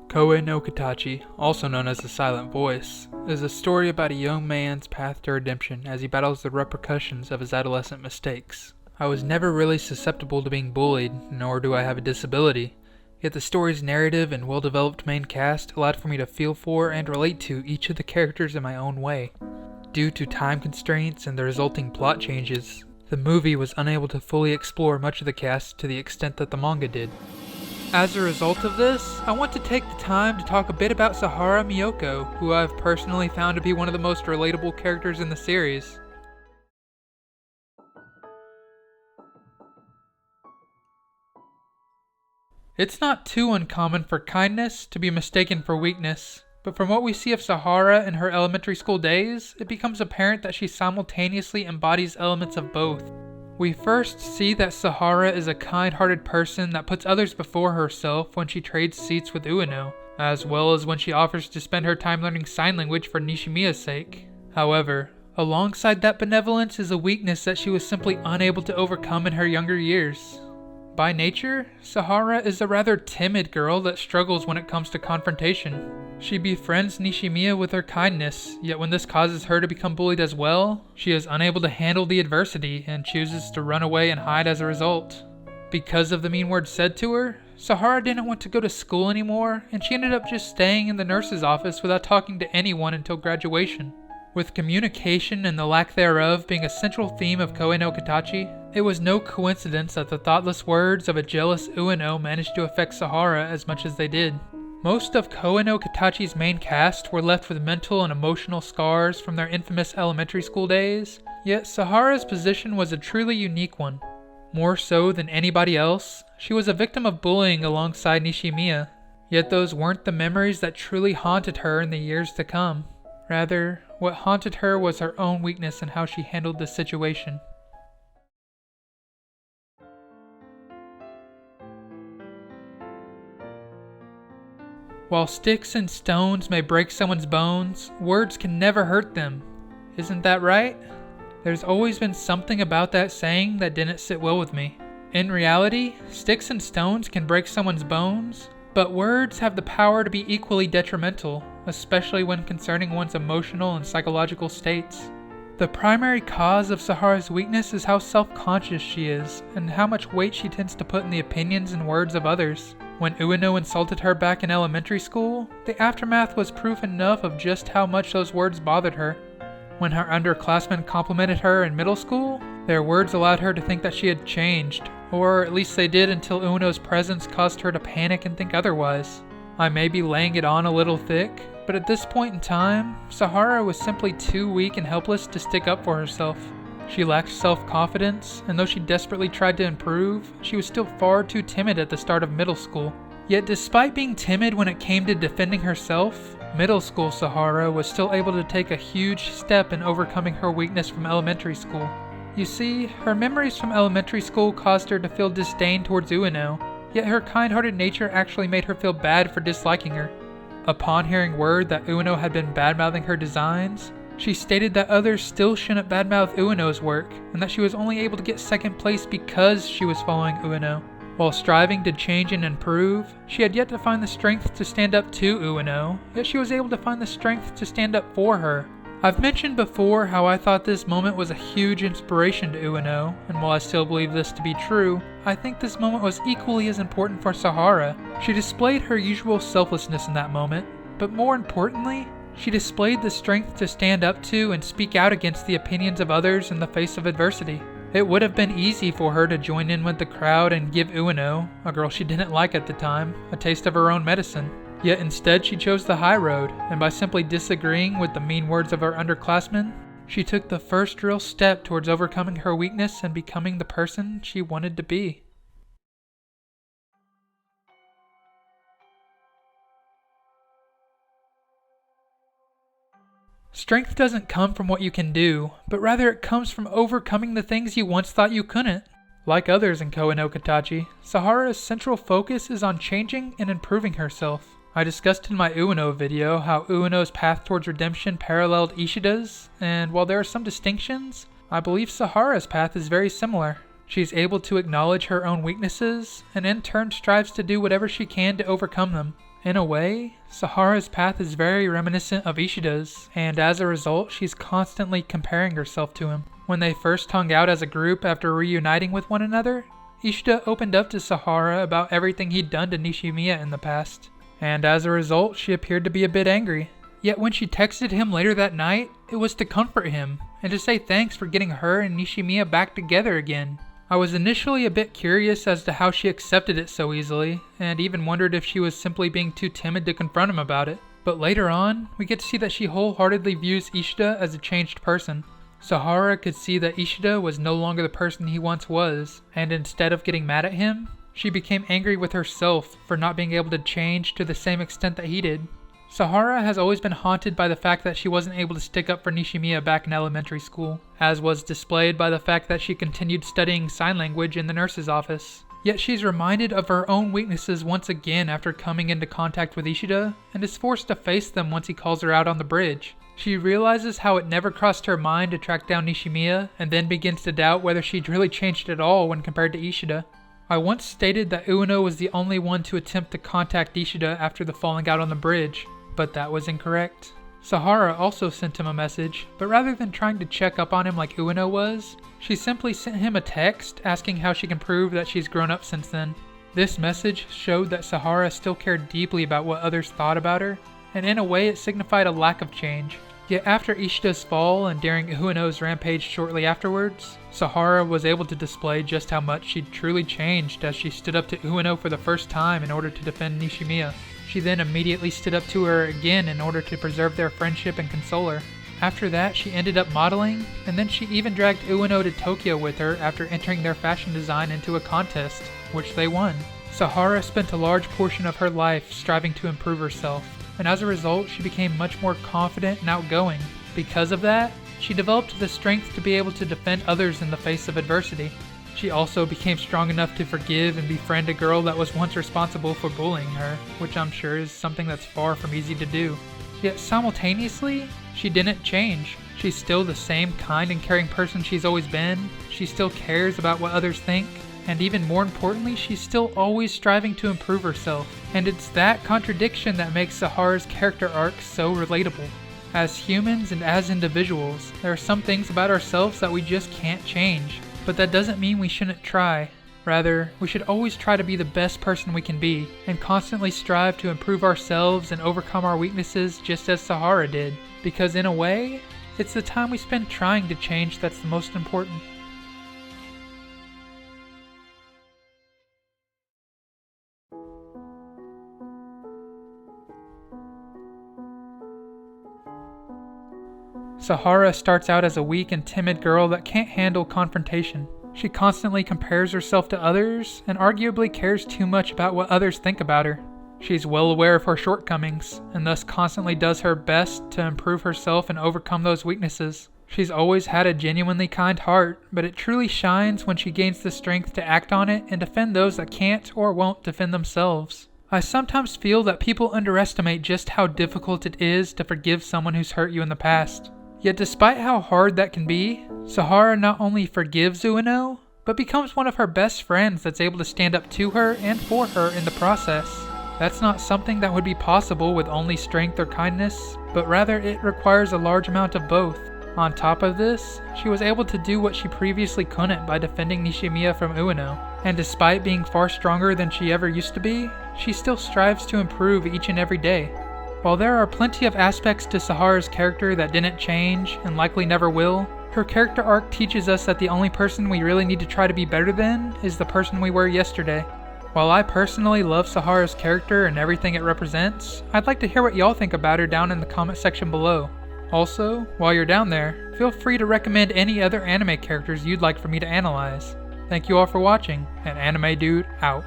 Koe no Katachi, also known as the Silent Voice, is a story about a young man's path to redemption as he battles the repercussions of his adolescent mistakes. I was never really susceptible to being bullied, nor do I have a disability, yet the story's narrative and well-developed main cast allowed for me to feel for and relate to each of the characters in my own way. Due to time constraints and the resulting plot changes, the movie was unable to fully explore much of the cast to the extent that the manga did. As a result of this, I want to take the time to talk a bit about Sahara Miyoko, who I've personally found to be one of the most relatable characters in the series. It's not too uncommon for kindness to be mistaken for weakness, but from what we see of Sahara in her elementary school days, it becomes apparent that she simultaneously embodies elements of both. We first see that Sahara is a kind-hearted person that puts others before herself when she trades seats with Ueno, as well as when she offers to spend her time learning sign language for Nishimiya's sake. However, alongside that benevolence is a weakness that she was simply unable to overcome in her younger years. By nature, Sahara is a rather timid girl that struggles when it comes to confrontation. She befriends Nishimiya with her kindness, yet when this causes her to become bullied as well, she is unable to handle the adversity and chooses to run away and hide as a result. Because of the mean words said to her, Sahara didn't want to go to school anymore, and she ended up just staying in the nurse's office without talking to anyone until graduation. With communication and the lack thereof being a central theme of Koe no Katachi, it was no coincidence that the thoughtless words of a jealous Ueno managed to affect Sahara as much as they did. Most of Koe no Katachi's main cast were left with mental and emotional scars from their infamous elementary school days, yet Sahara's position was a truly unique one. More so than anybody else, she was a victim of bullying alongside Nishimiya, yet those weren't the memories that truly haunted her in the years to come. Rather, what haunted her was her own weakness and how she handled the situation. While sticks and stones may break someone's bones, words can never hurt them. Isn't that right? There's always been something about that saying that didn't sit well with me. In reality, sticks and stones can break someone's bones, but words have the power to be equally detrimental, especially when concerning one's emotional and psychological states. The primary cause of Sahara's weakness is how self-conscious she is, and how much weight she tends to put in the opinions and words of others. When Ueno insulted her back in elementary school, the aftermath was proof enough of just how much those words bothered her. When her underclassmen complimented her in middle school, their words allowed her to think that she had changed, or at least they did until Ueno's presence caused her to panic and think otherwise. I may be laying it on a little thick, but at this point in time, Sahara was simply too weak and helpless to stick up for herself. She lacked self-confidence, and though she desperately tried to improve, she was still far too timid at the start of middle school. Yet despite being timid when it came to defending herself, middle school Sahara was still able to take a huge step in overcoming her weakness from elementary school. You see, her memories from elementary school caused her to feel disdain towards Ueno, yet her kind-hearted nature actually made her feel bad for disliking her. Upon hearing word that Ueno had been bad-mouthing her designs, she stated that others still shouldn't badmouth Ueno's work, and that she was only able to get second place because she was following Ueno. While striving to change and improve, she had yet to find the strength to stand up to Ueno, yet she was able to find the strength to stand up for her. I've mentioned before how I thought this moment was a huge inspiration to Ueno, and while I still believe this to be true, I think this moment was equally as important for Sahara. She displayed her usual selflessness in that moment, but more importantly, she displayed the strength to stand up to and speak out against the opinions of others in the face of adversity. It would have been easy for her to join in with the crowd and give Ueno, a girl she didn't like at the time, a taste of her own medicine. Yet instead she chose the high road, and by simply disagreeing with the mean words of her underclassmen, she took the first real step towards overcoming her weakness and becoming the person she wanted to be. Strength doesn't come from what you can do, but rather it comes from overcoming the things you once thought you couldn't. Like others in Koe no Katachi, Sahara's central focus is on changing and improving herself. I discussed in my Ueno video how Ueno's path towards redemption paralleled Ishida's, and while there are some distinctions, I believe Sahara's path is very similar. She's able to acknowledge her own weaknesses, and in turn strives to do whatever she can to overcome them. In a way, Sahara's path is very reminiscent of Ishida's, and as a result, she's constantly comparing herself to him. When they first hung out as a group after reuniting with one another, Ishida opened up to Sahara about everything he'd done to Nishimiya in the past, and as a result, she appeared to be a bit angry. Yet when she texted him later that night, it was to comfort him, and to say thanks for getting her and Nishimiya back together again. I was initially a bit curious as to how she accepted it so easily, and even wondered if she was simply being too timid to confront him about it. But later on, we get to see that she wholeheartedly views Ishida as a changed person. Sahara could see that Ishida was no longer the person he once was, and instead of getting mad at him, she became angry with herself for not being able to change to the same extent that he did. Sahara has always been haunted by the fact that she wasn't able to stick up for Nishimiya back in elementary school, as was displayed by the fact that she continued studying sign language in the nurse's office. Yet she's reminded of her own weaknesses once again after coming into contact with Ishida, and is forced to face them once he calls her out on the bridge. She realizes how it never crossed her mind to track down Nishimiya, and then begins to doubt whether she'd really changed at all when compared to Ishida. I once stated that Ueno was the only one to attempt to contact Ishida after the falling out on the bridge, but that was incorrect. Sahara also sent him a message, but rather than trying to check up on him like Ueno was, she simply sent him a text asking how she can prove that she's grown up since then. This message showed that Sahara still cared deeply about what others thought about her, and in a way it signified a lack of change. Yet after Ishida's fall and during Ueno's rampage shortly afterwards, Sahara was able to display just how much she'd truly changed as she stood up to Ueno for the first time in order to defend Nishimiya. She then immediately stood up to her again in order to preserve their friendship and console her. After that, she ended up modeling, and then she even dragged Ueno to Tokyo with her after entering their fashion design into a contest, which they won. Sahara spent a large portion of her life striving to improve herself, and as a result, she became much more confident and outgoing. Because of that, she developed the strength to be able to defend others in the face of adversity. She also became strong enough to forgive and befriend a girl that was once responsible for bullying her, which I'm sure is something that's far from easy to do. Yet simultaneously, she didn't change. She's still the same kind and caring person she's always been. She still cares about what others think. And even more importantly, she's still always striving to improve herself. And it's that contradiction that makes Sahara's character arc so relatable. As humans and as individuals, there are some things about ourselves that we just can't change. But that doesn't mean we shouldn't try. Rather, we should always try to be the best person we can be, and constantly strive to improve ourselves and overcome our weaknesses just as Sahara did. Because in a way, it's the time we spend trying to change that's the most important. Sahara starts out as a weak and timid girl that can't handle confrontation. She constantly compares herself to others, and arguably cares too much about what others think about her. She's well aware of her shortcomings, and thus constantly does her best to improve herself and overcome those weaknesses. She's always had a genuinely kind heart, but it truly shines when she gains the strength to act on it and defend those that can't or won't defend themselves. I sometimes feel that people underestimate just how difficult it is to forgive someone who's hurt you in the past. Yet despite how hard that can be, Sahara not only forgives Ueno, but becomes one of her best friends that's able to stand up to her and for her in the process. That's not something that would be possible with only strength or kindness, but rather it requires a large amount of both. On top of this, she was able to do what she previously couldn't by defending Nishimiya from Ueno, and despite being far stronger than she ever used to be, she still strives to improve each and every day. While there are plenty of aspects to Sahara's character that didn't change, and likely never will, her character arc teaches us that the only person we really need to try to be better than is the person we were yesterday. While I personally love Sahara's character and everything it represents, I'd like to hear what y'all think about her down in the comment section below. Also, while you're down there, feel free to recommend any other anime characters you'd like for me to analyze. Thank you all for watching, and Anime Dude out.